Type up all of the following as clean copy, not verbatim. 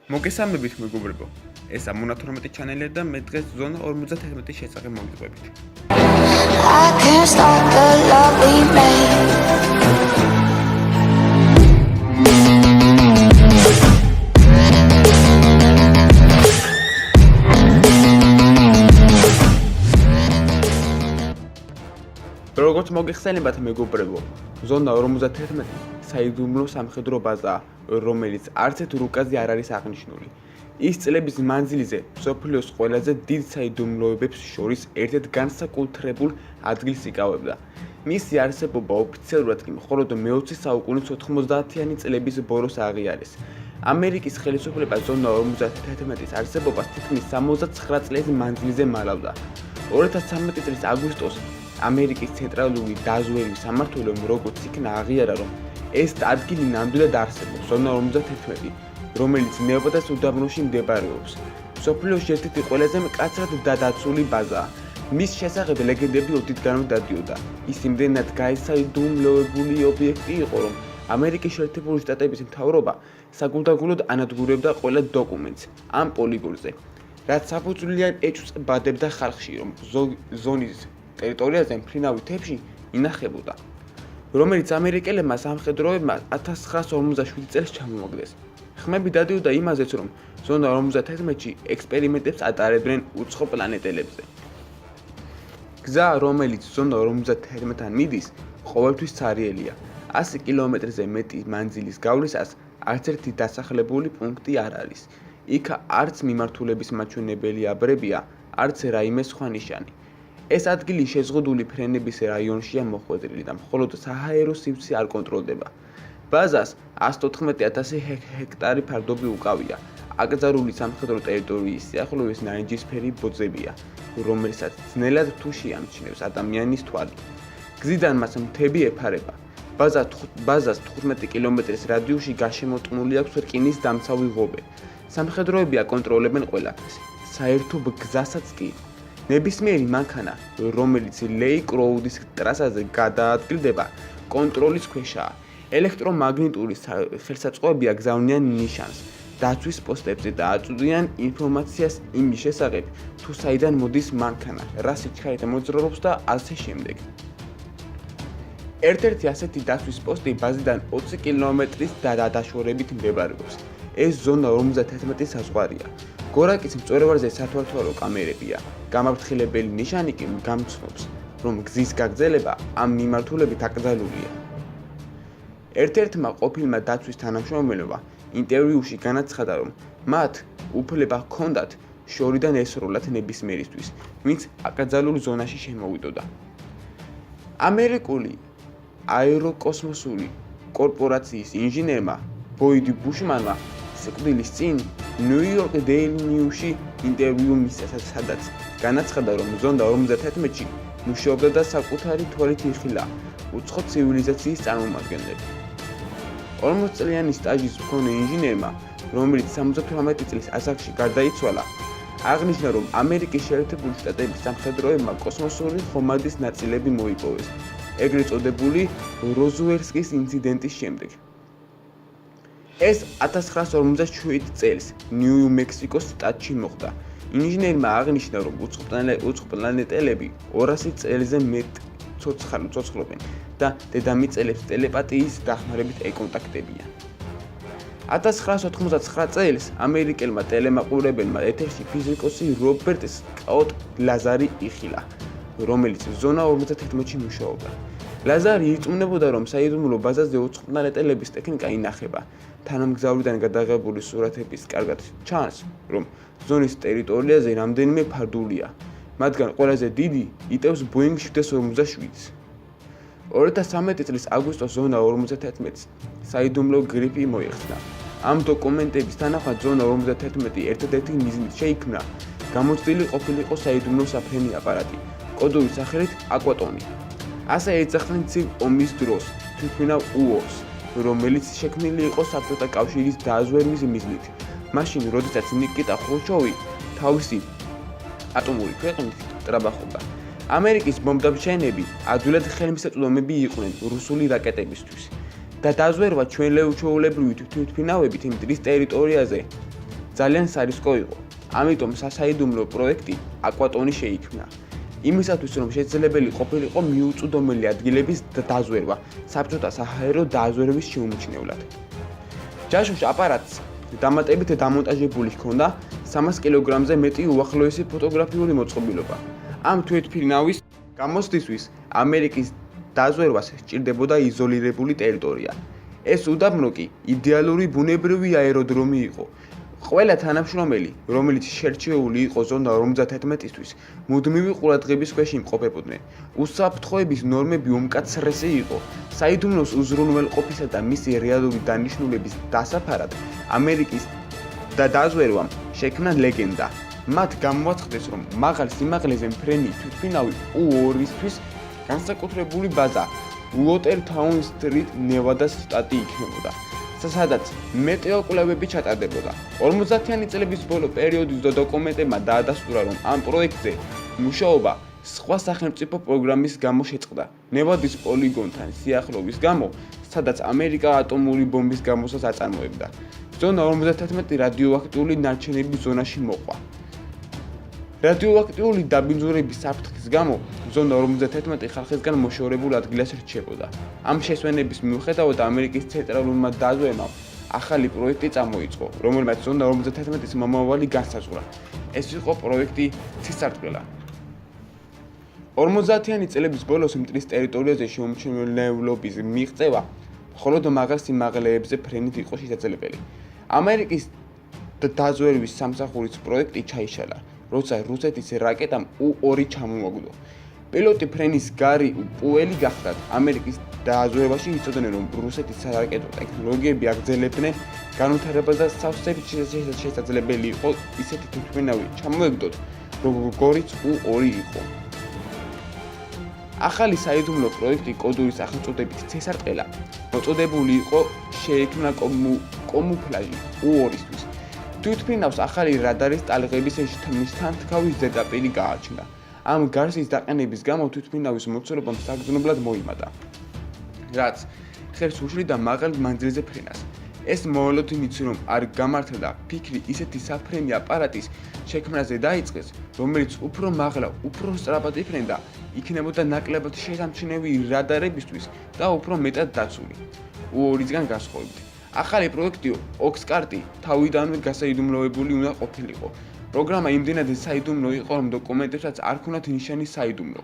მოგესალმებით მეგობრებო. ეს ამონათორმეტი ჩანელია და მე დღეს ზონა 51-ის შესახებ მოვიყვებით. I can't stop the love we made. როგორც მოგეხსენებათ მეგობრებო, ზონა 51 საიდუმლო სამხედრო ბაზაა, რომელიც არც ერთ რუკაზე არ არის აღნიშნული. ის წლების მანძილზე მსოფლიოს ყველაზე დიდ საიდუმლოებებს შორის ერთ-ერთ განსაკუთრებულ ადგილს იკავებდა. მისი არსებობა ოფიციალურად კი მხოლოდ მე-20 საუკუნის 90-იანი წლების ბოლოს აღიარეს. ამერიკის ხელისუფლება ზონა 51-ის არსებობას თითქმის 69 წლის მანძილზე მალავდა. 2013 წლის აგვისტოში ამერიკის ცენტრალური დაზვერვის სამმართველომ როგორც იქნა აღიარა, რომ ეს ადგილი ნამდვილად არსებობს, ზონა 51, რომელიც ნევადას უდაბნოში მდებარეობს. მსოფლიოში ერთ-ერთი ყველაზე მკაცრად დაცული ბაზაა. მის შესახებ ლეგენდები ოდითგანვე დადიოდა. ის იმდენად გაესაიდუმლოებული ობიექტი იყო, რომ ამერიკის შეერთებული შტატების მთავრობა საგულდაგულოდ ანადგურებდა ყველა დოკუმენტს ამ პოლიგონზე, რაც საფუძვლიან ეჭვს ბადებდა ხალხში, რომ ზონის ტერიტორიაზე მფრინავი თებში ინახებოდა, რომელიც ამერიკელებმა სამხედროებმა 1947 წელს ჩამოაგდეს. ხმები დადიოდა იმაზეც, რომ ზონა 51-ში ექსპერიმენტებს ატარებდნენ უცხო პლანეტელებზე. გზა, რომელიც ზონა 51-დან მიდის, ყოველთვის ცარიელია. 100 კილომეტრზე მეტი მანძილის გავლისას არც ერთი დასახლებული პუნქტი არ არის. იქ არც მიმართულების მაჩვენებელი აბრებია, არც რაიმე სხვა ნიშანი. ეს ადგილი შეზღუდული ფრენების რაიონშია მოხვედრილი და მხოლოდ საჰაერო სივრცე არ კონტროლდება. ბაზას 114,000 ჰექტარი ფარდობი უკავია. აკრძალული სამხედრო ტერიტორიის სიახლოვეს ნარინჯისფერი ბოძებია, რომელსაც ძნელად თუ შეამჩნევს ადამიანის თვალი. გზიდან მას მთები ეფარება. ბაზას 15 კილომეტრის რადიუსში გარშემორტყმული აქვს რკინის დამცავი ღობე. სამხედროები აკონტროლებენ ყველაფერს, საერთო გზასაც კი. ნებისმიერი მანქანა, რომელიც ლეიკ-როუდის ტრასაზე გადაადგილდება, კონტროლის ქვეშაა. ელექტრომაგნიტური ხელსაწყოები აგზავნიან ნიშანს დაცვის პოსტებზე და აწვდიან ინფორმაციას იმის შესახებ, თუ საიდან მოდის მანქანა, რა სიჩქარით მოძრაობს და ასე შემდეგ. ერთ-ერთი ასეთი დაცვის პოსტი ბაზიდან 20 კილომეტრის დაშორებით მდებარეობს. ეს ზონა 51-ის საზღვარია. გორაკის მწვერვალზე სათვალთვალო კამერებია. გამაფრთხილებელი ნიშანი კი გამცნობს, რომ გზის გაგრძელება ამ მიმართულებით აკრძალულია. ერთ-ერთმა ყოფილმა დაცვის თანამშრომელმა ინტერვიუში განაცხადა, რომ მათ უფლება ჰქონდათ შორიდან ესროლათ ნებისმიერისთვის, ვინც აკრძალულ ზონაში შემოვიდოდა. ამერიკული აეროკოსმოსური კორპორაციის ინჟინერმა ბოიდ ბუშმანმა სიკვდილის წინ ნიუ-იორკ დეილი ნიუსში ინტერვიუ მისცა, სადაც განაცხადა, რომ ზონა 51-ში მუშაობდა და საკუთარი თვალით იხილა უცხო ცივილიზაციის წარმომადგენლები. 40 წლიანი სტაჟის მქონე ინჟინერმა, რომელიც 78 წლის ასაკში გარდაიცვალა, აღნიშნა, რომ ამერიკის შეერთებული შტატების სამხედროებმა კოსმოსური ხომალდის ნაწილები მოიპოვეს, ეგრეთ წოდებული როზუელსკის ინციდენტის შემდეგ. ეს 1957 წელს ნიუ-მექსიკოს შტატში მოხდა. ინჟინერმა აღნიშნა, რომ უცხო პლანეტელები 200 წელზე მეტ ცოცხლობენ და დედამიწელებს ტელეპათიის დახმარებით ეკონტაქტებიან. 1999 წელს ამერიკელმა ტელემაყურებელმა ეთერში ფიზიკოსი რობერტ სკოტ ლაზარი იხილა, რომელიც ზონა 51-ში მუშაობდა. ლაზარი ირწმუნებოდა, რომ საიდუმლო ბაზაზე უცხო პლანეტელების ტექნიკა ინახება. თანამგზავრიდან გადაღებული სურათების კარგად ჩანს, რომ ზონის ტერიტორიაზე რამდენიმე ფარდულია, მათგან ყველაზე დიდი იტევს ბოინგ 747-ს. 2013 წლის აგვისტოს ზონა 51-ს საიდუმლო გრიპი მოიხსნა. ამ დოკუმენტების თანახმად ზონა 51 ერთადერთი მიზნით შეიქმნა გამოცდილი ყოფილიყო საიდუმლო საფრენი აპარატი, კოდური სახელით აკვატონი. ასე ეძახდნენ ცივ ომის დროს თვითმფრინავ უორს, რომელიც შექმნილი იყო საბჭოთა კავშირის დაზვერვის მიზნით. მაშინ, როდესაც ნიკიტა ხრუშჩოვი თავისი ატომური ქვეყნით ტრაბახობდა. ამერიკის ბომბდამშენები ადვილად ხელმისაწვდომები იყვნენ რუსული რაკეტებისთვის და დაზვერვა ჩვეულებრივი თვითმფრინავებით იმ ტრის ტერიტორიაზე ძალიან სარისკო იყო. ამიტომ სასაიდუმლო პროექტი აკვატონი შეიქმნა. იმისათვის რომ შესაძლებელი ყოფილიყო მიუწვდომელი ადგილების დაზვერვა, საბჭოთა საჰაერო დაზვერვის შეუმჩნევლად. ჯაშუს აპარატს დამატებით დამონტაჟებული ჰქონდა 300 კილოგრამზე მეტი უახლოესი ფოტოგრაფიული მოწყობილობა. ამ თვითმფრინავის გამოსვლისთვის ამერიკის დაზვერვას სჭირდებოდა იზოლირებული ტერიტორია. ეს უდაბნო კი იდეალური ბუნებრივი აეროდრომი იყო. ყველა თანამშრომელი, რომელიც შერჩეული იყო ზონდა 51-ისთვის, მუდმივი ყურადღების ქვეშ იმყოფებოდნენ. უსაფრთხოების ნორმები უმკაცრესი იყო. საიდუმლოს უზრუნველყოფისა და მისი რეალური დანიშნულების დასაფარად ამერიკის დაზვერვამ შექმნა ლეგენდა. მათ გამოაცხადეს, რომ მაღალ სიმაღლეზე მფრენი თვითმფრინავი U-2-ისთვის განსაკუთრებული ბაზა უოტერთაუნ სტრიტ, ნევადას შტატი იქნებოდა, სადაც მეტეოკვლევები ჩატარდებოდა. 50-იანი წლების ბოლო პერიოდის დოკუმენტებმა დაადასტურა, რომ ამ პროექტზე მუშაობა სხვა სახელმწიფო პროგრამის გამო შეწყდა. ნევადის პოლიგონთან სიახლოვის გამო, სადაც ამერიკა ატომური ბომბის გამოსაც აწარმოებდა. ზონა 51 რადიოაქტიული ნარჩენების ზონაში მოყვა. რადიოაქტიული დაბინძურების საფრთხის გამო ზონა 51 ხალხისგან მოშორებულ ადგილას რჩებოდა. ამ შესვენების მიუხედავად ამერიკის ცენტრალურმა დაზვერვამ ახალი პროექტი წამოიწყო, რომელმაც ზონა 51-ის მომავალი განსაზღვრა. ეს იყო პროექტი ცისარტყელა. 50-იანი წლების ბოლოს მტრის ტერიტორიაზე შეუმჩნევლობის მიღწევა მხოლოდ მაღალ სიმაღლეებზე ფრენით იყო შესაძლებელი. ამერიკის დაზვერვის სამსახურის პროექტი ჩაიშალა, როცა რუსეთის რაკეტამ U-2 ჩამოაგდო. პილოტი ფრენის გარი უპუელი გახდათ. ამერიკის დაზვერვაში იცოდნენ, რომ რუსეთის სარაკეტო ტექნოლოგიები აგრძელებდნენ განვითარებას და სავსებით შესაძლებელი იყო ისეთი თვითმფრინავი ჩამოაგდოთ, როგორიც U-2 იყო. ახალი საიდუმლო პროექტი კოდური სახელწოდებით ცისარტყელა მოწოდებული იყო, შეიქმნა კამუფლაჟი U-2-ისთვის. თვითმფრინავს ახალი რადარის ტალღების თანთქავის ზედაპირი გააჩნდა. ამ გარსის დაყენების გამო თვითმფრინავის მოცულობამ საგრძნობლად მოიმატა, რაც ხელს უშლიდა მაღალ მანძილზე ფრენას. ეს მოვალოდ იმით, რომ არ გამართლა ფიქრი ისეთი საფრენი აპარატის შექმნაზე დაიწყეს, რომელიც უფრო მაღლა, უფრო სწრაფად იფრენდა, იქნებოდა ნაკლებად შესამჩნევი რადარებისთვის და უფრო მეტად დაცული. U-2-გან განსხვავებით. ახალი პროექტი ოქსკარტი თავიდანვე გასაიდუმლოებული უნდა ყოფილიყო. პროგრამა იმდენად საიდუმლო იყო, რომ დოკუმენტებსაც არ ჰქონდათ ნიშანი საიდუმლო.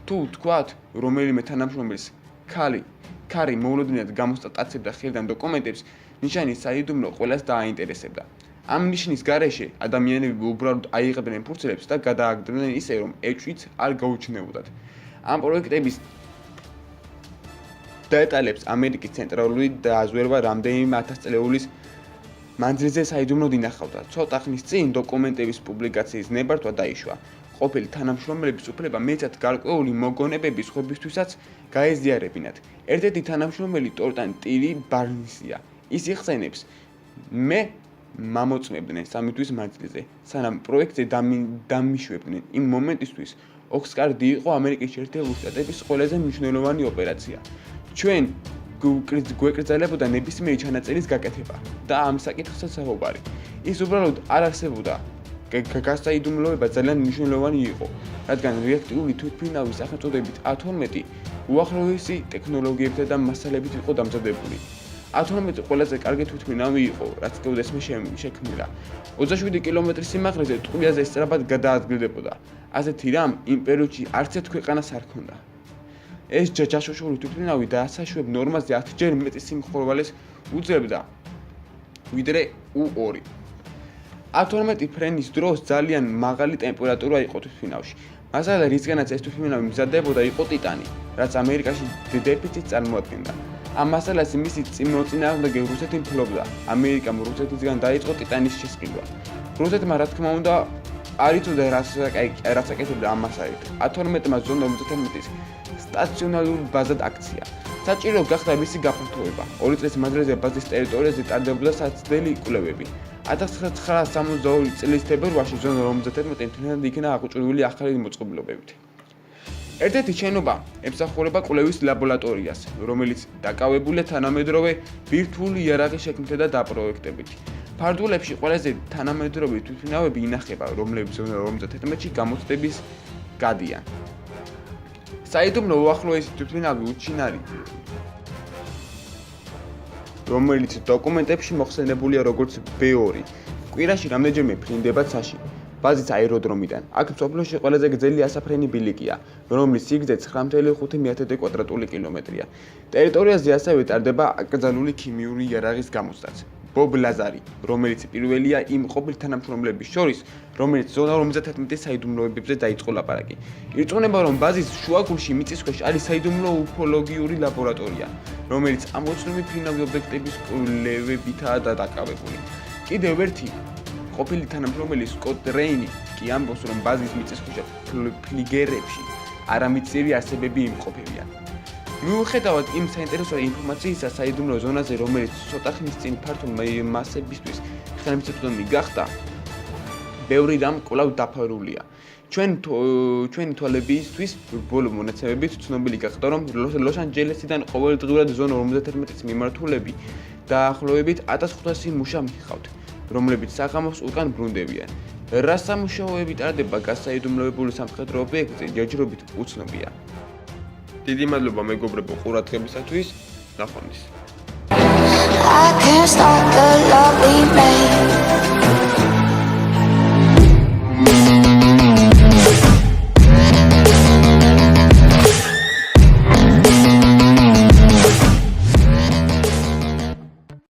თუ ვთქვათ, რომელიმე თანამშრომელს ქარი მოულოდნელად გამოსტატაცებდა ხელიდან დოკუმენტებს, ნიშანი საიდუმლო ყველას დააინტერესებდა. ამ ნიშნის გარეშე ადამიანები უბრალოდ აიღებდნენ ფურცლებს და გადააგდებდნენ ისე, რომ ეჭვიც არ გაუჩნდებოდათ. ამ პროექტების დეტალებს ამერიკის ცენტრალური დაზვერვა რამდენიმე ათასწლეულის მანძილზე საიდუმლოდ ინახავდა. ცოტა ხნის წინ დოკუმენტების პუბლიკაციის ნებართვა დაიშვა. ყოფილი თანამშრომლების უფლება მეცად გარკვეული მოგონებების ხვებისთვისაც გაეზიარებინათ. ერთ-ერთი თანამშრომელი ტორტან ტირი ბარნისია. ის იხსენებს, მე მამოწმებდნენ 3 თვის მანძილზე, სანამ პროექტზე დამიშვებდნენ. იმ მომენტისთვის ოქსკარტი იყო ამერიკის შეერთებული შტატების ყველაზე მნიშვნელოვანი ოპერაცია. ჩვენ გვეკრძალებოდა ნებისმიერი ჩანაწერის გაკეთება და ამ საკითხსაც საუბარი. ის უბრალოდ არ არსებობდა. გასაიდუმლოება ძალიან მნიშვნელოვანი იყო, რადგან რეაქტიული თვითმფრინავის სახელწოდებით A-12 უახლოესი ტექნოლოგიებითა და მასალებით იყო დამზადებული. A-12 ყველაზე კარგი თვითმფრინავი იყო, რაც კეუდესმე შექმნილა. 27 კილომეტრის სიმაღლეზე ტყუილზე სწრაფად გადაადგილდებოდა. ასეთი რამ იმ პერიოდში არც ერთ ქვეყანას არ ჰქონდა. ეს ჯაშუშური თვითმფრინავი დაასაშვებ ნორმაზე 10-ჯერ მეტი სიმხურვალეს უძლებდა, ვიდრე U-2. A-12 ფრენის დროს ძალიან მაღალი ტემპერატურა იყო თვითმფრინავში. მასალა, რისგანაც ეს თვითმფრინავი მზადდებოდა, იყო ტიტანი, რაც ამერიკაში დეფიციტს წარმოადგენდა. ამ მასალას მისი მოწინააღმდეგე რუსეთი ფლობდა. ამერიკამ რუსეთისგან დაიწყო ტიტანის შესყიდვა. რუსეთმა, რა თქმა უნდა, არ იცოდა რაც აკეთებდა ამ მასალით. A-12-მა ზონა 51-ის სტაციონარული ბაზად აქცია. საჭირო გახდა მისი გაფართოება. 2 წლის მანძილზე ბაზის ტერიტორიაზე ტარდებოდა საცდელი კვლევები. 1962 წლის თებერვალში ზონა 51 მთლიანად იქნა აღჭურვილი ახალი მოწყობილობებით. ერთ-ერთი შენობა ემსახურება კვლევის ლაბორატორიას, რომელიც დაკავებულია თანამედროვე ბირთვული იარაღის შექმნითა და დაპროექტებით. ფარდულებში ყველაზე თანამედროვე თვითმფრინავები ინახება, რომლებიც ზონა 51-ში გამოცდების გადიან. საიდუმლო უახლოესი თვითმფრინავი უჩინარი, რომელიც დოკუმენტებში მოხსენებულია როგორც B2, კვირაში რამდენჯერმე ფრინდება ცაში, ბაზის აეროდრომიდან. აქ მსოფლიოში ყველაზე გრძელი ასაფრენი ბილიკია, რომლის სიგრძე 9.5 კვადრატული კილომეტრია. ტერიტორიაზე ასევე ტარდება აკრძალული ქიმიური იარაღის გამოცდაც. ბობ ლაზარი, რომელიც პირველია იმ ყოფილ თანამშრომლების შორის, რომელიც ზონა 51-ის საიდუმლოებებზე დაიწყო ლაპარაკი. ირწმუნება, რომ ბაზის შუაგულში მიწისქვეშ არის საიდუმლო უფოლოგიური ლაბორატორია, რომელიც ამოცნული ფრინავი ობიექტების კვლევებითაა დაკავებული. კიდევ ერთი ყოფილი თანამშრომელი სკოტ რეინი კი ამბობს, რომ ბაზის მიწისქვეშა ფლიგერებში არამიწიერი არსებები იმყოფებიან. მიუხედავად იმ საინტერესო ინფორმაციისა საიდუმლო ზონაზე, რომელიც ცოტა ხნის წინ ფართო მასებისთვის ხელმისაწვდომი გახდა, ბევრი რამ კვლავ დაფარულია. ჩვენი თვალებისთვის ბოლო მონაცემებით ცნობილი გახდა, რომ ლოს-ანჯელესიდან ყოველდღურად ზონა 51-ის მიმართულები დაახლოებით 1500 მუშა მიჰყავთ, რომლებიც საღამოს უკან ბრუნდებიან. რა სამუშაოები ტარდება გასაიდუმლოებული სამხედრო ობიექტზე, ჯერჯერობით უცნობია. დიდი მადლობა მეგობრებო ყურადღებისათვის. ნახვამდის. I can't stop the love we made.